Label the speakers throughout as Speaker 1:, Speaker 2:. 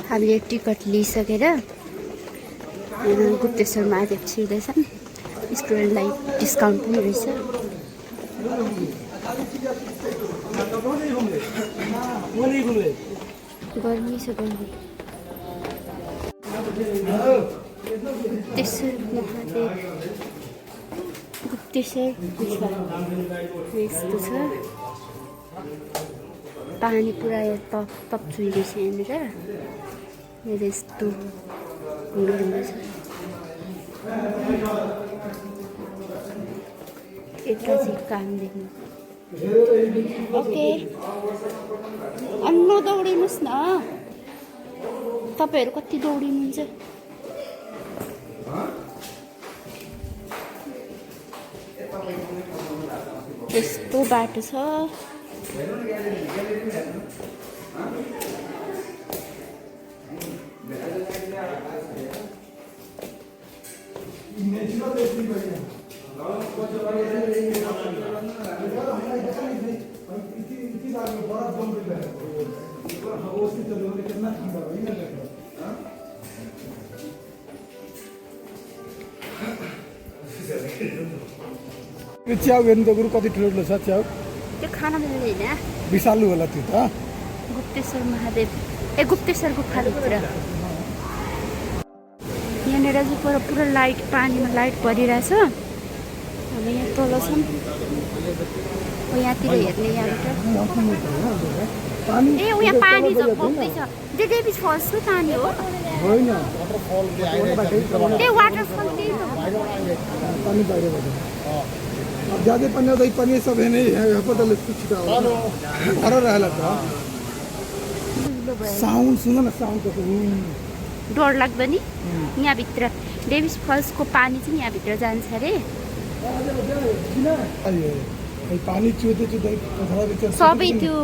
Speaker 1: हामीले ticket लिइसकेर Gupteshwar Mahadev छिर्दैछन्। स्टुडेन्टलाई discount पनि रहेछ। गर्मी छ गर्मी। गुप्तेश्वर यस्तो छ। पानी पुरा तप छुइरहेछ यहाँनिर। यस्तो हुँदैछ। यता चाहिँ काम देख्नु। ओके अनि नदौडिनुहोस् न। तपाईँहरू कति दौडिनुहुन्छ? यस्तो बाटो छ।
Speaker 2: च्याउ हेर्नु त गुरु कति ठुलो छ च्याउ।
Speaker 1: त्यो खाना मिल्दैन।
Speaker 2: विशालु होला त्यो त।
Speaker 1: गुप्तेश्वर महादेव गुप्तेश्वर गुफाभित्र यहाँनिर चाहिँ पुरा लाइट पानीमा लाइट परिरहेछ। हामी यहाँ तल छौँ। यहाँतिर हेर्ने यहाँबाट यहाँ पानी बग्दैछ। त्यो डेभिस फल्सको पानी हो। त्यो वाटरफल त्यही हो।
Speaker 2: ज्यादा पानी आउँदा पानी सब है नहीं है यहाँ पर तो कुछ भर रहला था। साउन्ड सुन न साउन्ड कस्तो
Speaker 1: डर लाग्दो नि। यहाँ भित्र डेभिस फल्सको पानी चाहिँ यहाँ भित्र जान्छ अरे।
Speaker 2: पानी चुहते
Speaker 1: सबै त्यो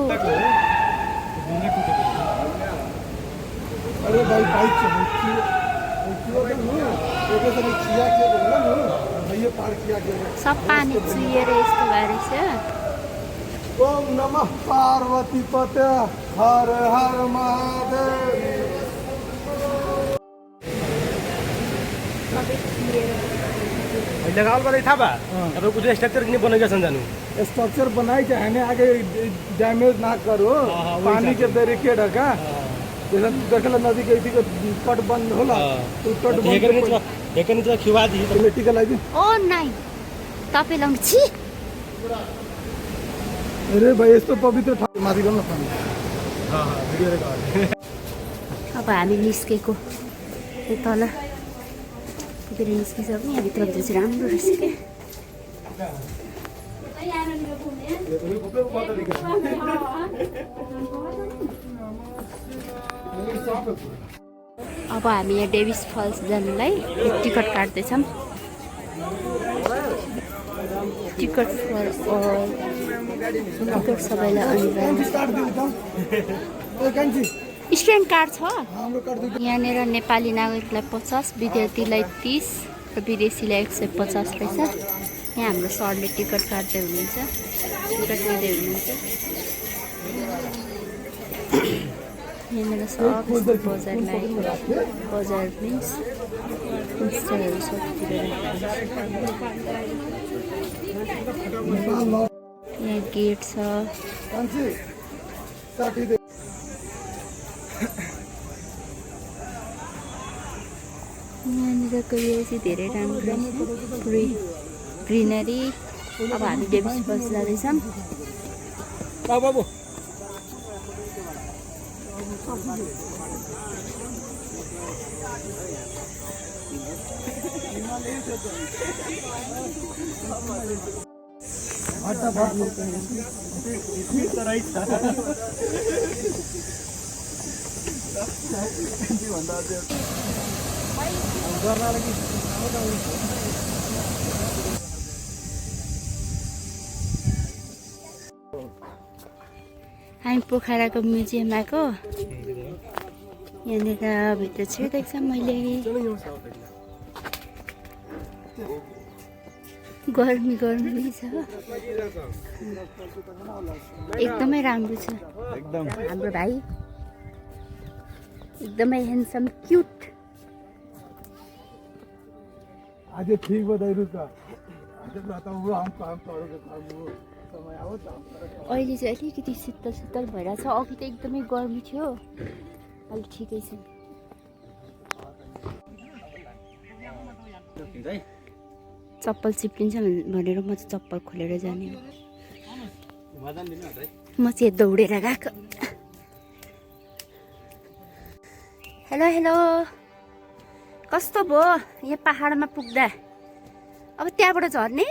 Speaker 2: अरे भाई बाइक
Speaker 1: सब पानी चुहिएर यस्तो भएरहेछ।
Speaker 2: ओम नमः पार्वती पते हर हर महादेव।
Speaker 3: लगाल बनै था बा अब कुछ स्ट्रक्चर किने बनेगा संजानु
Speaker 2: स्ट्रक्चर बनाई चाहे ने आगे डैमेज ना करो। पानी के बैरिकेड है का जैसे देखला नदी के इति कट बंद होला तो कट बंद
Speaker 3: हेकनी तो खिवा दी
Speaker 2: तो टिका लागि।
Speaker 1: ओ नाइ तपाईँ लाउनु छि।
Speaker 2: अरे भाइ यस्तो पवित्र ठाउँ माथि गर्नु पानी।
Speaker 3: Video record.
Speaker 1: अब हामी निस्केको यो तल पुगेर निस्किसक्यो। यहाँ भित्र चाहिँ राम्रो रहेछ क्या। अब हामी यहाँ डेभिस फल्स जानुलाई टिकट काट्दैछौँ। टिकट फर टिकट सबैलाई अनिवार्य। स्टुडेन्ट कार्ड छ यहाँनिर। नेपाली नागरिकलाई 50, विद्यार्थीलाई 30 र विदेशीलाई 150 रहेछ। यहाँ हाम्रो सरले टिकट काट्दै हुनुहुन्छ। टिकट लिँदै हुनुहुन्छ। यहाँनिर सब बजारलाई बजार मिन्स इन्स्टलहरू सबतिर यहाँ गेट छ। यहाँनिरको यो चाहिँ धेरै राम्रो रहेछ। ग्रिनरी। अब हामी डेभिस फल्स जाँदैछौँ। हामी पोखराको म्युजियम आएको। यहाँनिर भित्र छिर्दैछ। मैले गर्मी गर्मी छ एकदमै राम्रो छ
Speaker 2: एकदम
Speaker 1: हाम्रो भाइ एकदमै ह्यान्डसम क्युट
Speaker 2: आज ठीक बताइ रुका आज बताऊ हम काम परोगे काम वो समय आओ त
Speaker 1: अहिले चाहिँ अलिकति शीतल शीतल भइरहेछ अघि त एकदमै गर्मी थियो अहिले ठिकै छ चप्पल चिप्लिन्छ भनेर म चाहिँ चप्पल खोलेर जाने म चाहिँ दौडेर गएको हेलो हेलो कस्तो भयो यहाँ पहाडमा पुग्दा अब त्यहाँबाट झर्ने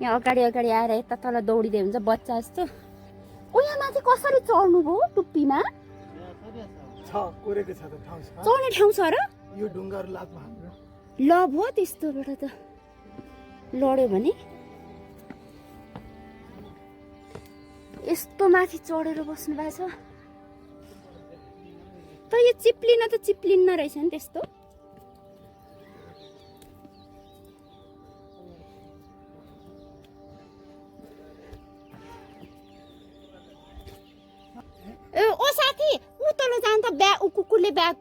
Speaker 1: यहाँ अगाडि अगाडि आएर यता तल दौडिँदै हुन्छ बच्चा जस्तो ओ यहाँ माथि कसरी चढ्नु भयो टुप्पीमा
Speaker 2: छ कोरेको छ त ठाउँ छ
Speaker 1: चढ्ने ठाउँ छ र
Speaker 2: यो ढुङ्गाहरू लातमा हाम्रो
Speaker 1: ल भयो त्यस्तोबाट त लड्यो भने यस्तो माथि चढेर बस्नु भएको छ तर यो चिप्लिन त चिप्लिन्न रहेछ नि त्यस्तो ए ओ साथी उ तल जान त ब्याग उ कुकुरले ब्याग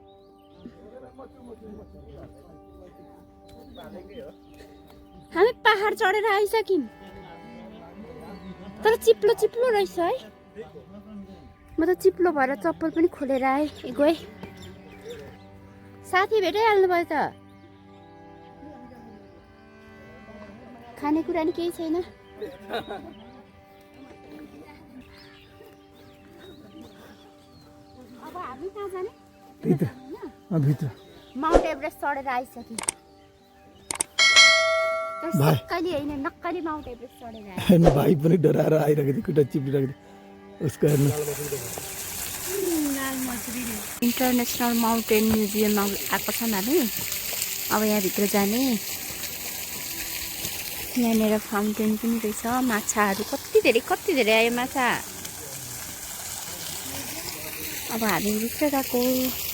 Speaker 1: हामी पहाड चढेर आइसक्यौँ तर चिप्लो चिप्लो रहेछ है म त चिप्लो भएर चप्पल पनि खोलेर आएँ गएँ साथी भेटाइहाल्नु भयो त खानेकुरा नि केही छैन अब हामी कहाँ जाने
Speaker 2: भित्र
Speaker 1: माउन्ट एभरेस्ट चढेर आइसक्यौँ कहिले होइन नक्कली माउन्ट एभरेस्ट चढेर आयो
Speaker 2: हेर्नु भाइ पनि डराएर आइरहेको थियो खुट्टा चिप्लिरहेको थियो उसको हेर्नु
Speaker 1: इन्टरनेसनल माउन्टेन म्युजियममा आएको छौँ हामी अब यहाँभित्र जाने यहाँनिर फाउन्टेन पनि रहेछ माछाहरू कति धेरै आयो माछा अब हामी भित्र गएको